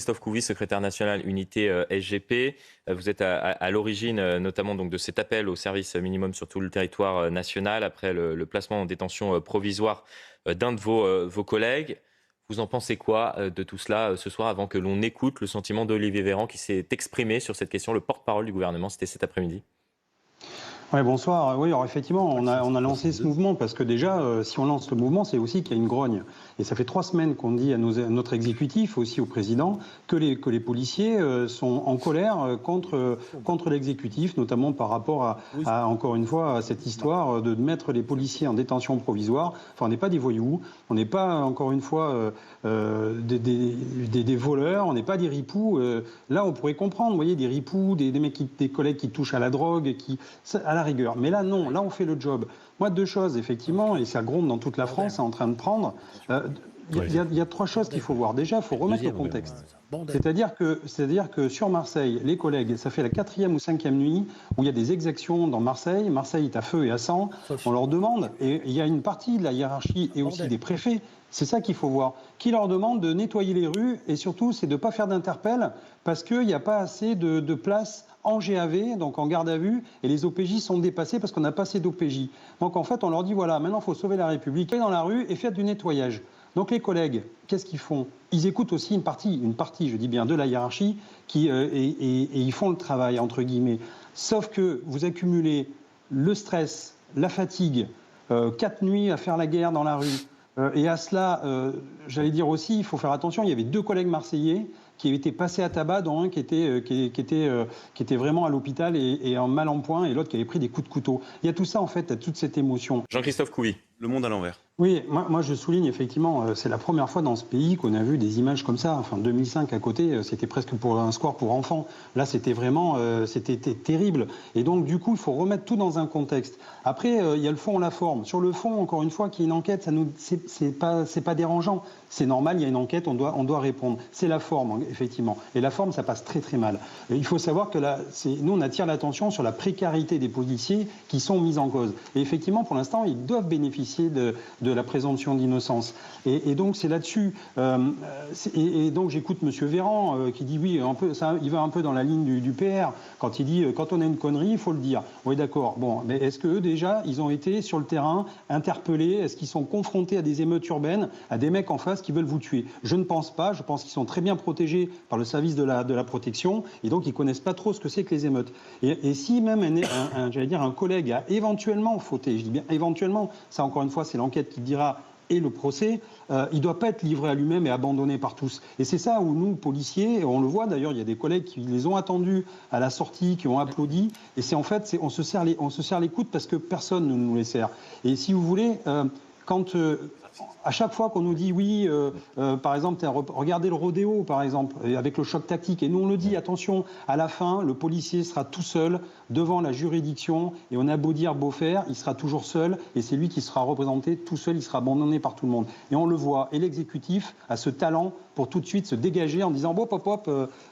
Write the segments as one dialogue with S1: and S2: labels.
S1: Christophe Couvi, secrétaire national unité SGP. Vous êtes à l'origine notamment donc, de cet appel au service minimum sur tout le territoire national après le placement en détention provisoire d'un de vos collègues. Vous en pensez quoi de tout cela ce soir avant que l'on écoute le sentiment d'Olivier Véran qui s'est exprimé sur cette question, le porte-parole du gouvernement, c'était cet après-midi.
S2: Ouais, bonsoir. Oui, alors effectivement, on a lancé ce mouvement parce que déjà, si on lance le mouvement, c'est aussi qu'il y a une grogne. Et ça fait 3 semaines qu'on dit à notre exécutif, aussi au président, que les policiers sont en colère contre l'exécutif, notamment par rapport à, encore une fois, à cette histoire de mettre les policiers en détention provisoire. Enfin, on n'est pas des voyous, on n'est pas, encore une fois, des voleurs, on n'est pas des ripoux. Là, on pourrait comprendre, vous voyez, des ripoux, des collègues qui touchent à la drogue, à la rigueur. Mais là, non, là, on fait le job. Moi, 2 choses, effectivement, et ça gronde dans toute la France, c'est en train de prendre. Il y a 3 choses qu'il faut voir. Déjà, il faut remettre le contexte. C'est-à-dire que sur Marseille, les collègues, ça fait la 4e ou 5e nuit où il y a des exactions dans Marseille. Marseille est à feu et à sang. On leur demande, et il y a une partie de la hiérarchie et aussi des préfets, c'est ça qu'il faut voir, qui leur demande de nettoyer les rues et surtout, c'est de ne pas faire d'interpelle parce qu'il n'y a pas assez de place en GAV, donc en garde à vue, et les OPJ sont dépassés parce qu'on n'a pas assez d'OPJ. Donc en fait, on leur dit, voilà, maintenant il faut sauver la République, allez dans la rue et faites du nettoyage. Donc les collègues, qu'est-ce qu'ils font? Ils écoutent aussi une partie, je dis bien, de la hiérarchie, et ils font le travail, entre guillemets. Sauf que vous accumulez le stress, la fatigue, 4 nuits à faire la guerre dans la rue, et à cela, j'allais dire aussi, il faut faire attention, il y avait 2 collègues marseillais qui étaient passés à tabac, dont un qui était vraiment à l'hôpital et en mal en point, et l'autre qui avait pris des coups de couteau. Il y a tout ça, en fait, il y a toute cette émotion.
S1: Jean-Christophe Couvi.
S3: Le monde à l'envers.
S2: Oui, moi je souligne effectivement, c'est la première fois dans ce pays qu'on a vu des images comme ça. Enfin, 2005 à côté, c'était presque pour un score pour enfants. Là, c'était vraiment, c'était terrible. Et donc, du coup, il faut remettre tout dans un contexte. Après, il y a le fond et la forme. Sur le fond, encore une fois, qu'il y ait une enquête, c'est pas dérangeant. C'est normal, il y a une enquête, on doit répondre. C'est la forme, effectivement. Et la forme, ça passe très très mal. Et il faut savoir que nous, on attire l'attention sur la précarité des policiers qui sont mis en cause. Et effectivement, pour l'instant, ils doivent bénéficier de la présomption d'innocence. Et donc, c'est là-dessus. Et donc, j'écoute M. Véran qui dit, oui, un peu, ça, il va un peu dans la ligne du PR, quand il dit, quand on a une connerie, il faut le dire. Oui, d'accord. Bon, mais est-ce qu'eux, déjà, ils ont été sur le terrain, interpellés? Est-ce qu'ils sont confrontés à des émeutes urbaines, à des mecs en face qui veulent vous tuer? Je ne pense pas. Je pense qu'ils sont très bien protégés par le service de la protection, et donc ils ne connaissent pas trop ce que c'est que les émeutes. Et si même j'allais dire, un collègue a éventuellement fauté, je dis bien éventuellement, ça encore une fois, c'est l'enquête qui dira, et le procès, il ne doit pas être livré à lui-même et abandonné par tous. Et c'est ça où nous, policiers, on le voit d'ailleurs, il y a des collègues qui les ont attendus à la sortie, qui ont applaudi, et c'est en fait, on se serre les coudes parce que personne ne nous les serre. Et si vous voulez, à chaque fois qu'on nous dit oui, par exemple, regardez le rodéo, par exemple, avec le choc tactique, et nous on le dit, attention, à la fin, le policier sera tout seul devant la juridiction, et on a beau dire, beau faire, il sera toujours seul, et c'est lui qui sera représenté tout seul, il sera abandonné par tout le monde. Et on le voit, et l'exécutif a ce talent pour tout de suite se dégager en disant,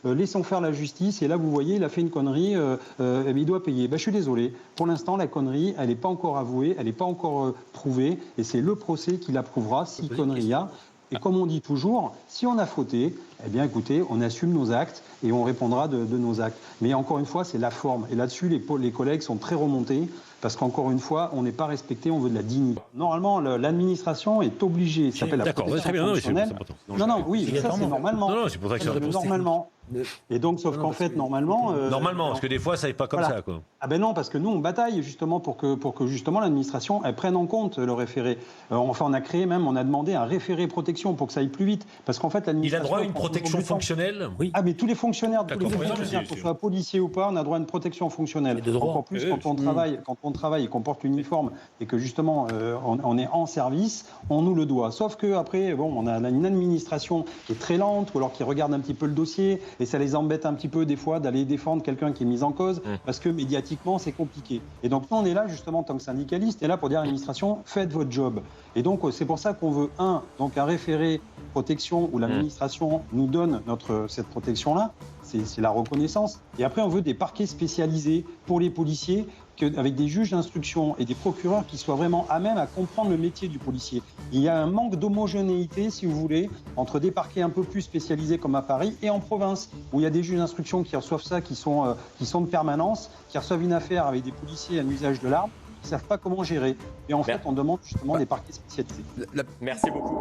S2: laissons faire la justice, et là vous voyez, il a fait une connerie, il doit payer. Je suis désolé, pour l'instant, la connerie, elle n'est pas encore avouée, elle n'est pas encore prouvée, et c'est le procès qui l'approuvera si connerie il y a. Et comme on dit toujours, si on a fauté, eh bien écoutez, on assume nos actes et on répondra de nos actes. Mais encore une fois, c'est la forme. Et là-dessus, les collègues sont très remontés parce qu'encore une fois, on n'est pas respecté, on veut de la dignité. Normalement, l'administration est obligée, ça s'appelle la protection fonctionnelle. Oui, ça c'est normalement.
S3: Non, c'est pour ça que c'est
S2: normalement. Et donc, sauf qu'en fait, normalement...
S3: Normalement, parce que des fois, ça n'est pas comme ça, quoi.
S2: Ah ben non, parce que nous, on bataille justement pour que justement l'administration elle prenne en compte le référé. Enfin, on a demandé un référé protection pour que ça aille plus vite. Parce qu'en fait, l'administration...
S3: Il a droit à une protection fonctionnelle?
S2: Oui. Ah, mais tous les fonctionnaires, que ce soit policier ou pas, on a droit à une protection fonctionnelle. Encore plus quand on travaille et qu'on porte l'uniforme et que justement on est en service, on nous le doit. Sauf qu'après, on a une administration qui est très lente, ou alors qui regarde un petit peu le dossier, et ça les embête un petit peu des fois d'aller défendre quelqu'un qui est mis en cause, parce que médiatiquement c'est compliqué. Et donc nous on est là justement en tant que syndicaliste, et là pour dire à l'administration, faites votre job. Et donc c'est pour ça qu'on veut un référé protection où l'administration nous donne cette protection-là, c'est la reconnaissance. Et après on veut des parquets spécialisés pour les policiers, avec des juges d'instruction et des procureurs qui soient vraiment à même à comprendre le métier du policier. Il y a un manque d'homogénéité, si vous voulez, entre des parquets un peu plus spécialisés comme à Paris et en province, où il y a des juges d'instruction qui reçoivent ça, qui sont de permanence, qui reçoivent une affaire avec des policiers à l'usage de l'arme, qui ne savent pas comment gérer. Et en fait, on demande justement des parquets spécialisés.
S1: Merci beaucoup.